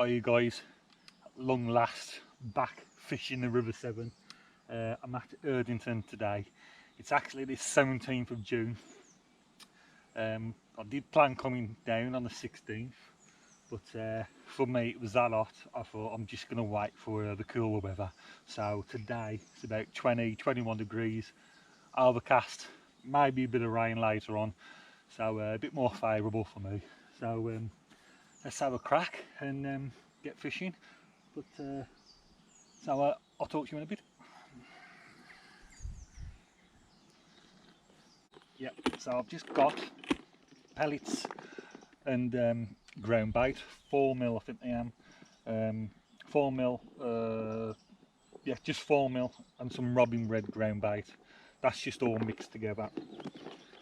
Are you guys at long last back fishing the River Severn? I'm at Erdington today. It's actually the 17th of June. I did plan coming down on the 16th, but for me it was that hot. I thought I'm just going to wait for the cooler weather. So today it's about 21 degrees, overcast, maybe a bit of rain later on, so a bit more favourable for me. So let's have a crack and get fishing. But I'll talk to you in a bit. Yep, so I've just got pellets and ground bait, 4mm I think I am, 4mm, yeah, just 4mm, and some robin red ground bait. That's just all mixed together,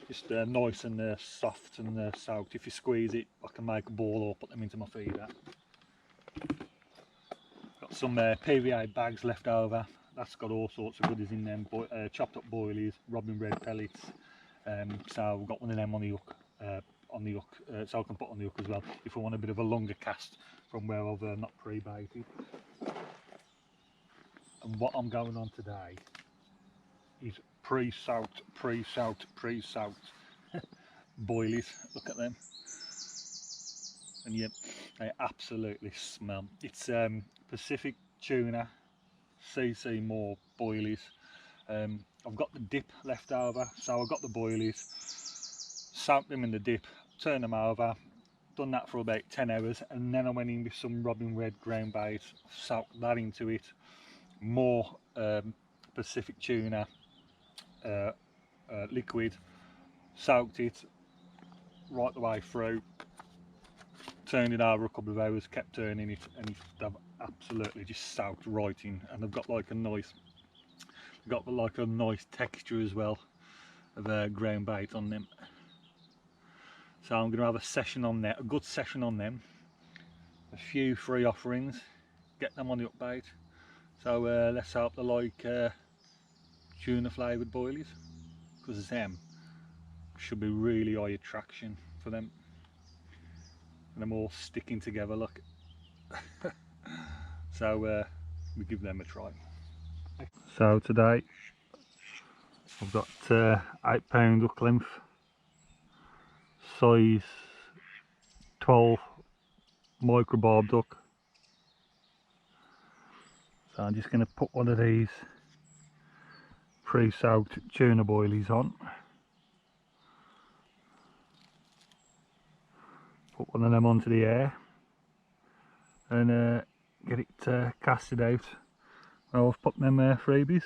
just nice and soft and soaked. If you squeeze it I can make a ball or put them into my feeder. Got some PVA bags left over, that's got all sorts of goodies in them, chopped up boilies, robin red pellets. So we've got one of them on the hook, so I can put on the hook as well if I want a bit of a longer cast from where I've not pre-baited. And what I'm going on today is pre-soaked boilies. Look at them, and yep, they absolutely smell. It's Pacific tuna, CC more boilies. I've got the dip left over, so I've got the boilies, soaked them in the dip, turned them over, done that for about 10 hours, and then I went in with some robin red ground bait, soaked that into it, more Pacific tuna liquid, soaked it right the way through, turned it over a couple of hours, kept turning it, and they've absolutely just soaked right in, and they've got like a nice texture as well of ground bait on them. So I'm going to have a session on that, a good session on them, a few free offerings, get them on the hook bait. So let's hope they like tuna flavoured boilies, because them should be really high attraction for them, and them all sticking together, look. So we give them a try. So today I've got 8-pound hook length, size 12 micro barbed hook. So I'm just going to put one of these pre-soaked tuna boilies on. Put one of them onto the air and get it casted out. Well, I've put them freebies,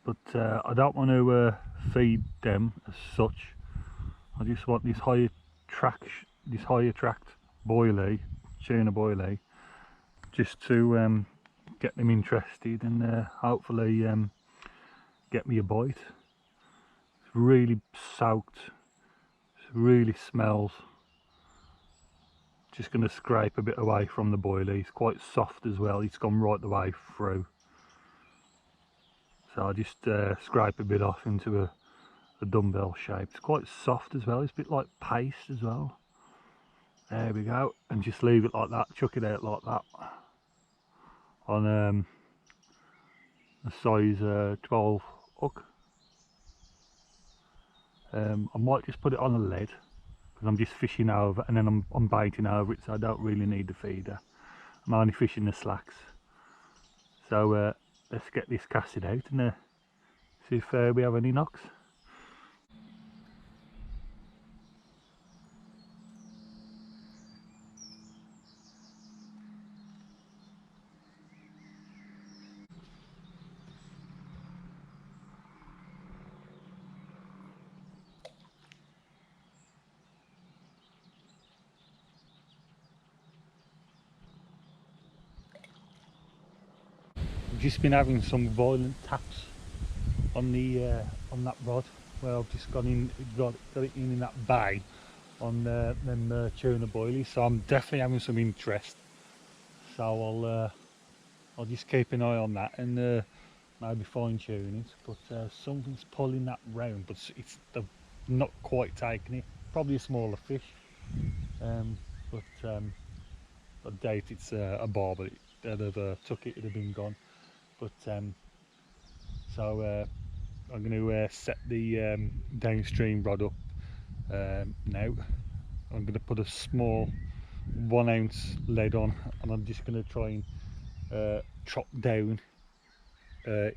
but I don't want to feed them as such. I just want this high attract boilie, tuna boilie, just to get them interested and hopefully get me a bite. It's really soaked, it really smells. Just going to scrape a bit away from the boilie. It's quite soft as well, it's gone right the way through. So I just scrape a bit off into a dumbbell shape. It's quite soft as well, it's a bit like paste as well. There we go, and just leave it like that, chuck it out like that on a size 12 hook. I might just put it on a lead because I'm just fishing over, and then I'm baiting over it, so I don't really need the feeder. I'm only fishing the slacks. So let's get this casted out and see if we have any knocks. I've just been having some violent taps on the on that rod where I've just got it in that bay on them tuna boilies, so I'm definitely having some interest. So I'll just keep an eye on that and maybe fine tune it. But something's pulling that round, but they've not quite taken it. Probably a smaller fish. I doubt it's a barbel. They'd have took it, it'd have been gone. But I'm going to set the downstream rod up now. I'm going to put a small 1 ounce lead on, and I'm just going to try and chop down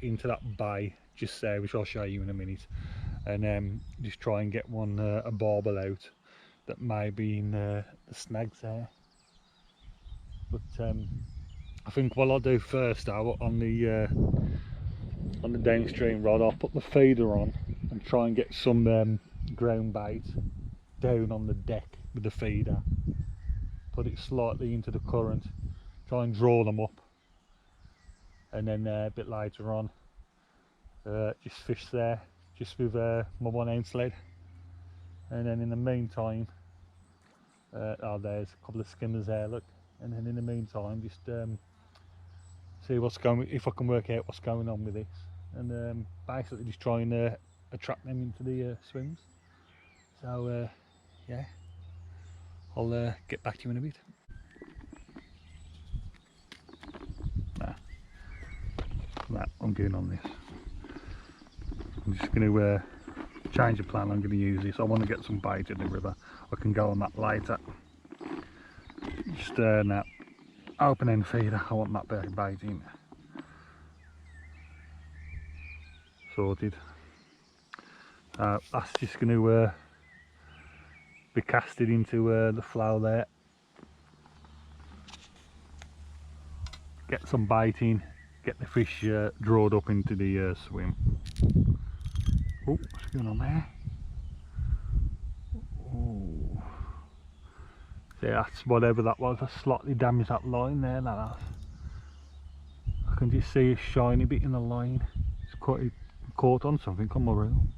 into that bay just there, which I'll show you in a minute, and just try and get one a barbel out that may be in the snags there. But I think what I'll do first though, on the downstream rod, I'll put the feeder on and try and get some ground bait down on the deck with the feeder, put it slightly into the current, try and draw them up, and then a bit later on just fish there just with my 1 ounce lead. And then in the meantime, oh, there's a couple of skimmers there, look. And then in the meantime, just see what's going, if I can work out what's going on with this, and basically just try and attract them into the swims. So yeah, I'll get back to you in a bit. Nah, I'm going on this. I'm just going to change the plan. I'm going to use this. I want to get some bait in the river. I can go on that later. Just now, open end feeder. I want that bait in. Sorted. That's just going to be casted into the flow there. Get some bait in. Get the fish drawed up into the swim. Oh, what's going on there? Oh, see, that's whatever that was. I slightly damaged that line there. That has. I can just see a shiny bit in the line. It's quite caught on something on my reel.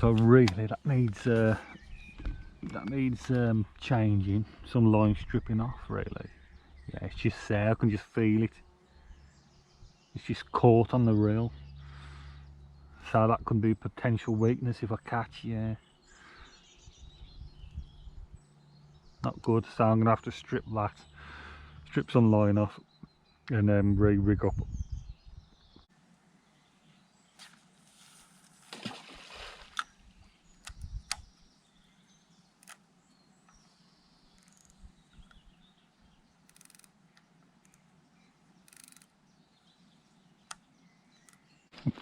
So really, that needs changing. Some line stripping off, really. Yeah, it's just there. I can just feel it. It's just caught on the reel. So that could be a potential weakness if I catch. Yeah, not good. So I'm gonna have to strip some line off, and then rig up.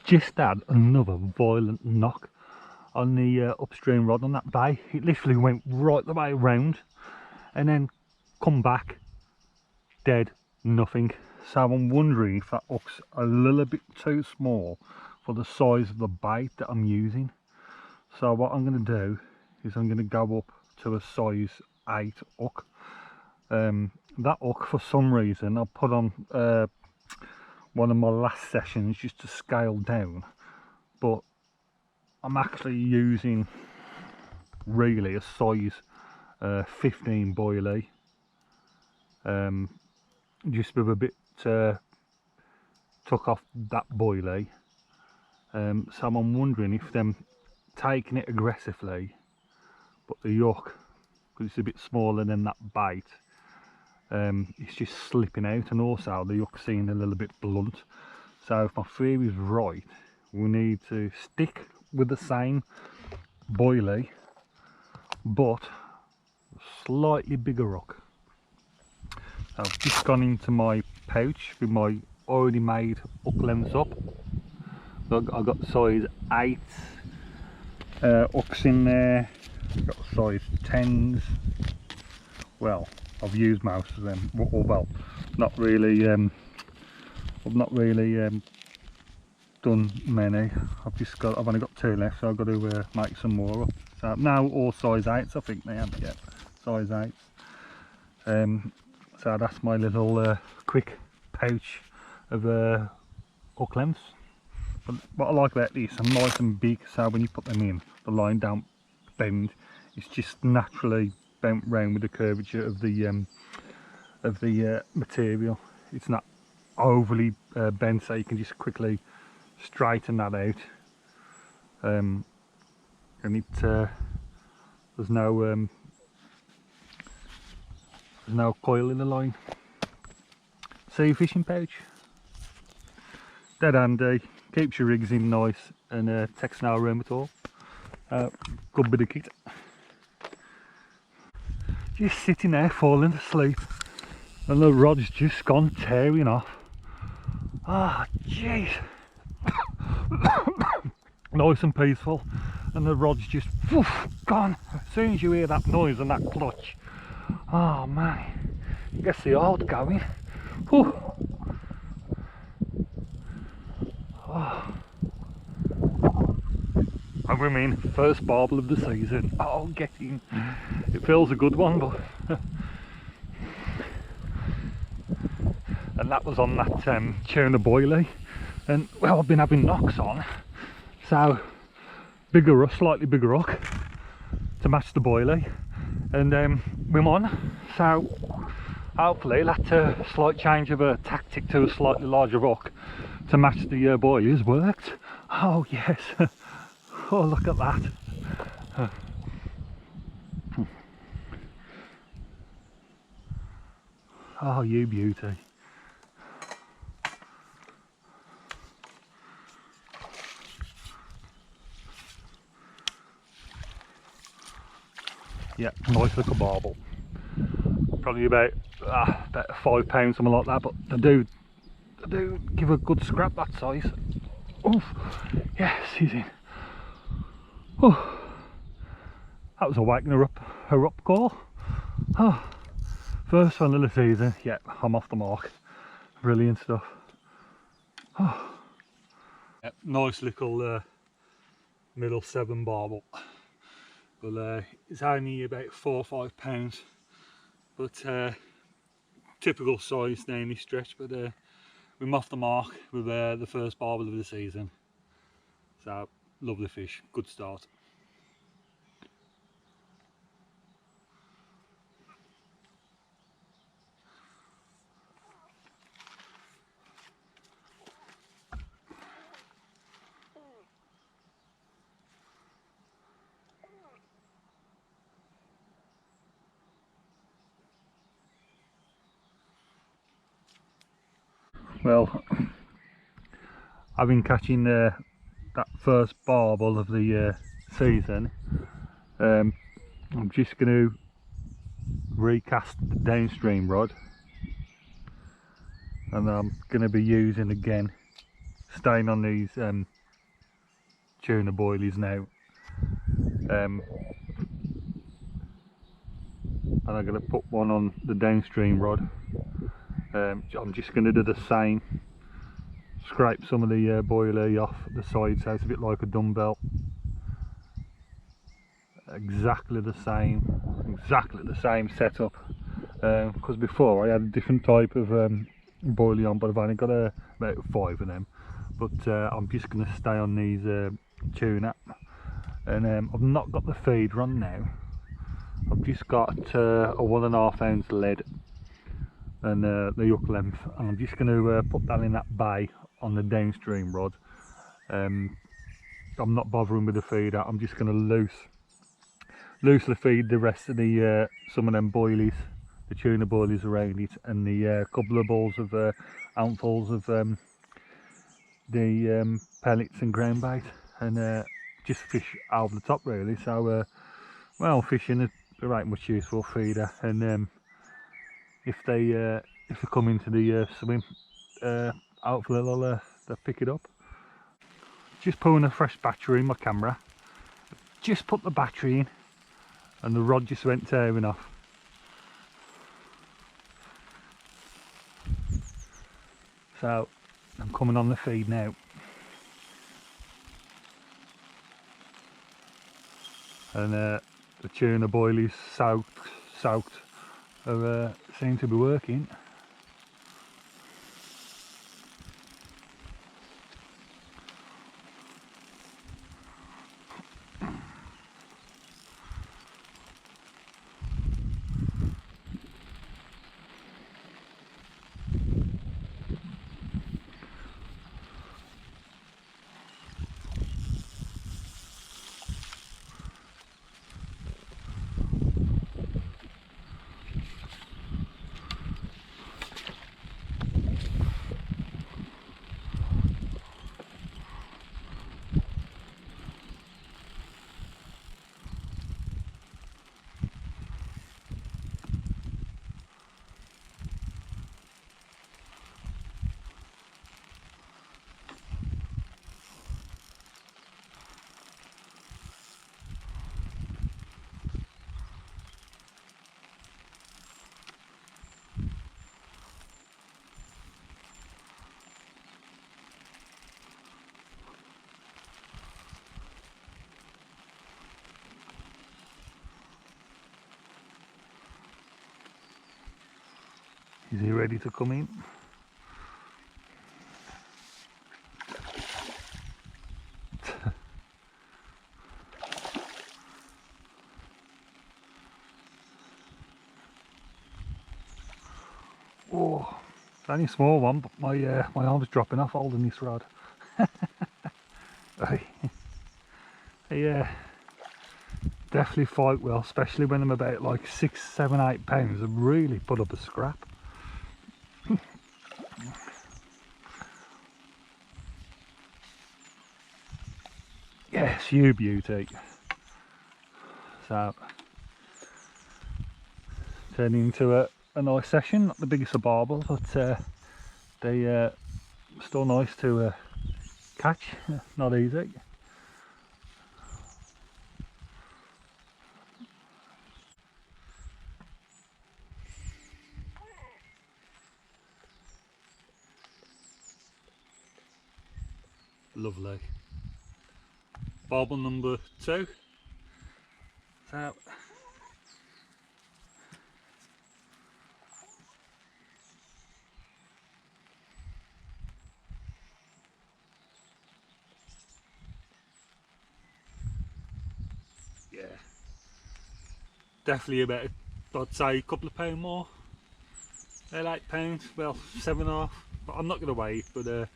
Just had another violent knock on the upstream rod on that bay. It literally went right the way around and then come back dead, nothing. So I'm wondering if that hook's a little bit too small for the size of the bait that I'm using. So what I'm going to do is I'm going to go up to a size 8 hook. That hook, for some reason, I put on one of my last sessions just to scale down, but I'm actually using really a size 15 boilie, just with a bit took off that boilie. So I'm wondering if them taking it aggressively, but the hook, because it's a bit smaller than that bait, it's just slipping out, and also the hook seemed a little bit blunt. So if my theory is right, we need to stick with the same boilie but slightly bigger hook. I've just gone into my pouch with my already made hook lengths up. So I've got size 8 hooks in there. I've got size 10s. Well, I've used most of them. Well, not really. I've not really done many. I've only got 2 left, so I've got to make some more up. So now all size 8s, I think they have. Yeah, size 8s. So that's my little quick pouch of hook lengths. But what I like about these, they're nice and big, so when you put them in, the line don't bend. It's just naturally bent round with the curvature of the material. It's not overly bent, so you can just quickly straighten that out. and there's no coil in the line. Sea fishing pouch, dead handy, keeps your rigs in nice and takes no room at all. Good bit of kit. Just sitting there falling asleep and the rod's just gone tearing off. Ah, jeez. Nice and peaceful, and the rod's just woof, gone. As soon as you hear that noise and that clutch, oh man, gets the heart going. Whew. Oh. And we mean first barbel of the season. Oh, getting, it feels a good one, but and that was on that tuna boilie, and well, I've been having knocks on, so bigger, slightly bigger hook to match the boilie, and we're on. So hopefully that slight change of a tactic to a slightly larger hook to match the boilies worked. Oh yes. Oh, look at that. Oh, you beauty. Yeah, nice little barbel. Probably about 5 pounds, something like that, but they do give a good scrap that size. Oof, yes, he's in. Oh, that was a waking her up call. Oh, first one of the season. Yeah, I'm off the mark. Brilliant stuff. Oh. Yep, nice little middle Severn barbel. Well, it's only about 4 or 5 pounds, but typical size now in this stretch. But we're off the mark with the first barbel of the season. So lovely fish, good start. Well, I've been catching that first barbel of the season. I'm just going to recast the downstream rod, and I'm going to be using again, staying on these tuna boilies now, and I'm going to put one on the downstream rod. I'm just going to do the same, scrape some of the boilie off the side so it's a bit like a dumbbell. Exactly the same setup, because before I had a different type of boilie on, but I've only got about 5 of them. But I'm just going to stay on these tuna, and I've not got the feeder on now. I've just got a 1.5 ounce lead and the hook length, and I'm just going to put that in that bay on the downstream rod. I'm not bothering with the feeder. I'm just going to loosely feed the rest of the some of them boilies, the tuna boilies around it, and the couple of balls of handfuls of the pellets and ground bait, and just fish over the top really. So well, fishing there ain't much use for a feeder, and if they come into the swim, hopefully they'll pick it up. Just pulling a fresh battery in my camera, just put the battery in and the rod just went tearing off. So I'm coming on the feed now, and the tuna boilies soaked seem to be working. Is he ready to come in? Oh, it's only a small one, but my arm's dropping off holding this rod. Yeah, definitely fight well, especially when I'm about like 6, 7, 8 pounds. They really put up a scrap. Yes, you beauty. So, turning into a nice session. Not the biggest of barbels, but they still nice to catch. Not easy. Lovely. Barbel number 2. So, yeah, definitely about, I'd say, a couple of pound more. They're £8, well, 7.5. But I'm not going to wait. But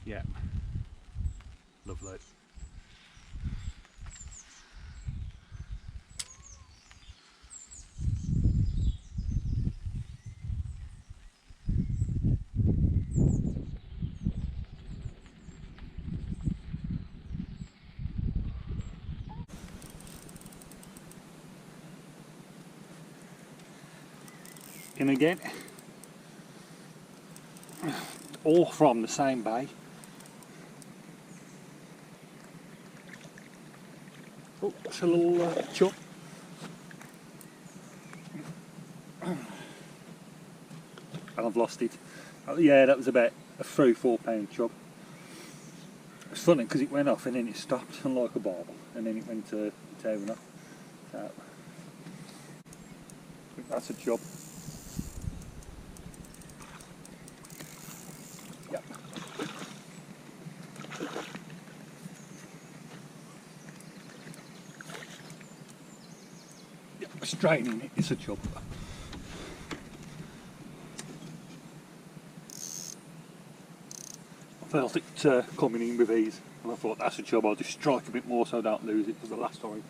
yeah, lovely. In again, all from the same bay. Oh, that's a little chub. And I've lost it. Oh, yeah, that was about a 3-4 pound chub. It's funny because it went off and then it stopped, unlike a barbel, and then it went tearing off. So, I think that's a chub. Yep. Yep, straining it, it's a chub. I felt it coming in with ease, and I thought that's a chub. I'll just strike a bit more so I don't lose it, because the last time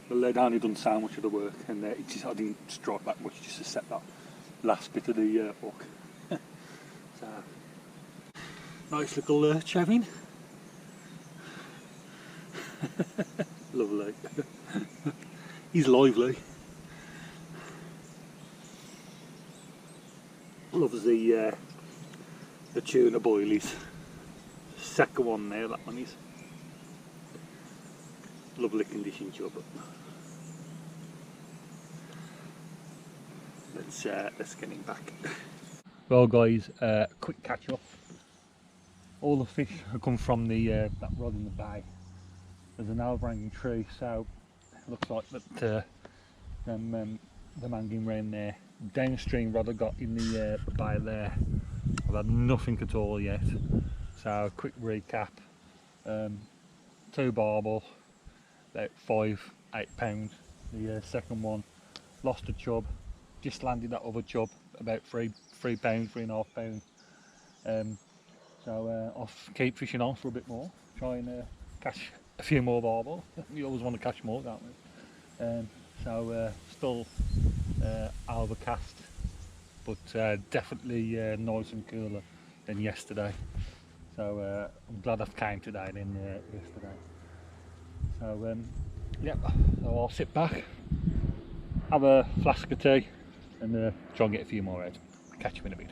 the lead only done so much of the work, and I didn't strike that much just to set that last bit of the hook. So, nice little chavin. Lovely. He's lively. Loves the tuna boilies. Second one there, that one is. Lovely condition chub. Let's get him back. Well guys, quick catch up. All the fish have come from the that rod in the bay. There's an overhanging tree, so it looks like that them hanging round there. Downstream rod I got in the bay there. I've had nothing at all yet. So quick recap. 2 barbel, about 5, 8 pounds. The second one, lost a chub. Just landed that other chub, about 3 pounds, 3.5 pounds. So I'll keep fishing on for a bit more, try and catch a few more barbel. You always want to catch more, don't we? So still overcast, but definitely nice and cooler than yesterday. So I'm glad I came today than yesterday. So yeah, so I'll sit back, have a flask of tea, and try and get a few more out. Catch you in a bit.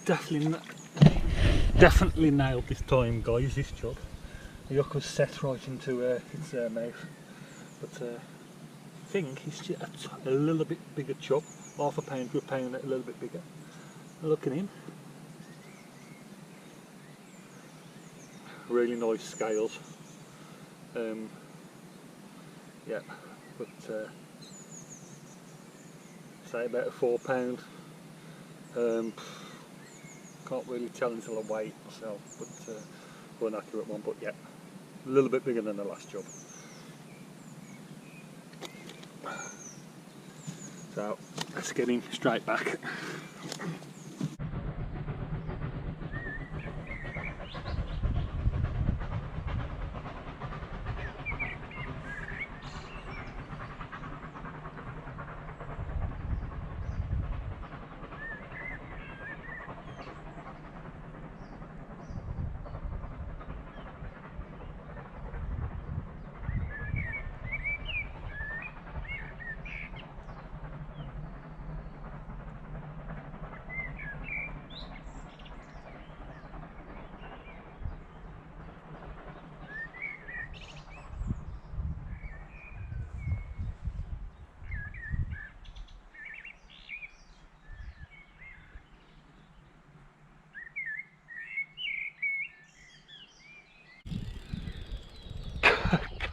definitely nailed this time, guys, this chub. The hook was set right into its mouth, but I think it's just a little bit bigger chub, half a pound to a pound, a little bit bigger. Look at him. Really nice scales. Yeah, but say about a £4. Can't really tell until I weigh it myself, but for an accurate one. But yeah, a little bit bigger than the last job. So let's get him straight back.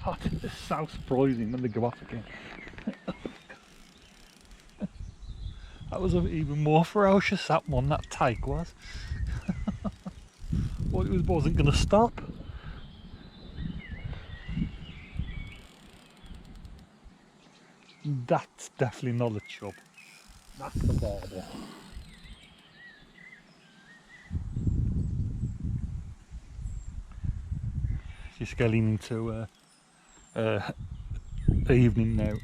God, it's so surprising when they go off again. That was even more ferocious, that one, that take was. Well, it wasn't going to stop. That's definitely not a chub. That's the barbel. Just getting into evening now.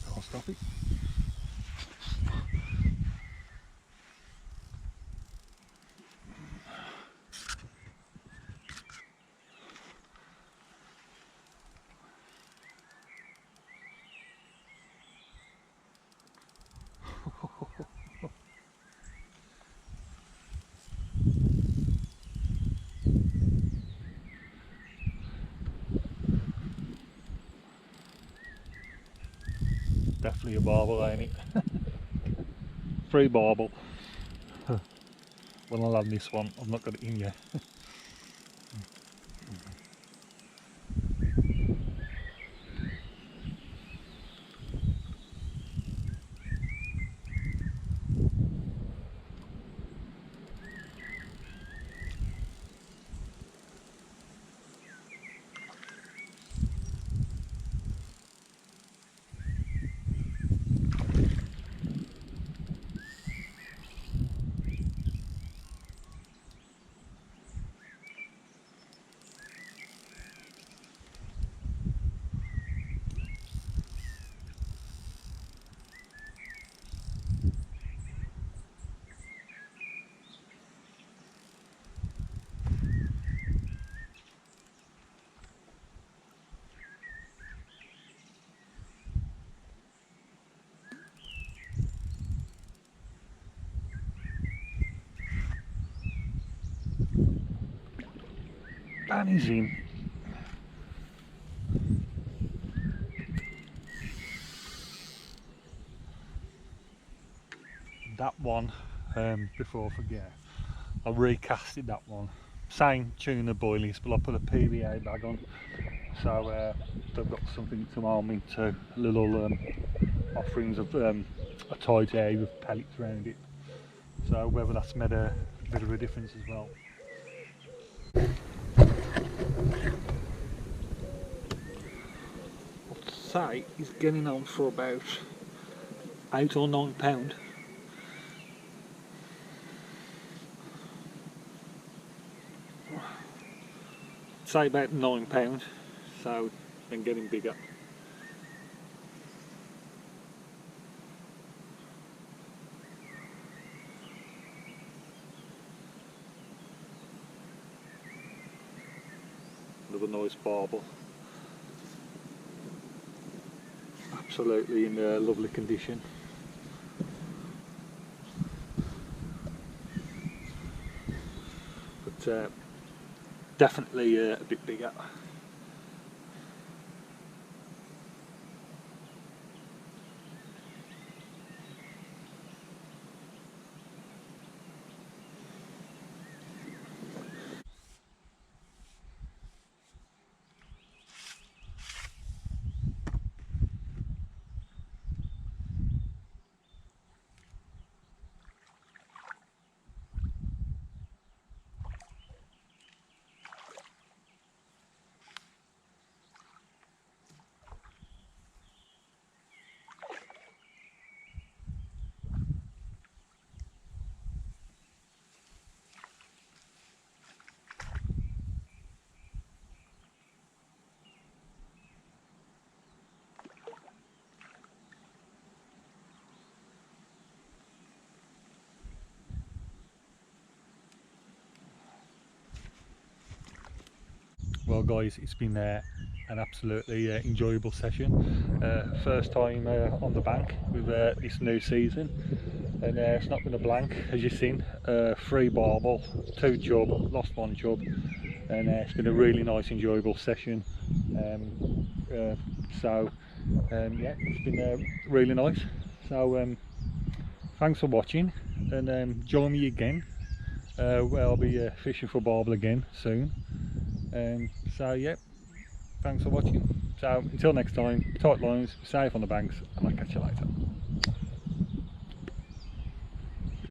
I'll stop it. Definitely a barbel, ain't it? Free barbel. When I'll have this one, I've not got it in yet. And he's in. That one, before I forget, I recasted that one. Same tuna boilies, but I put a PVA bag on, so they've got something to arm into. Little offerings of a tight area with pellets around it. So whether that's made a bit of a difference as well. I'd say he's getting on for about £8 or £9. Say about £9, so then getting bigger. Another nice barbel. absolutely in lovely condition. But definitely a bit bigger. Well guys, it's been an absolutely enjoyable session. First time on the bank with this new season, and it's not been a blank, as you've seen. 3 barbel, 2 chub, lost 1 chub, and it's been a really nice enjoyable session. Yeah, it's been really nice. So thanks for watching, and join me again where I'll be fishing for barbel again soon. So yeah, thanks for watching. So until next time, tight lines, safe on the banks, and I'll catch you later.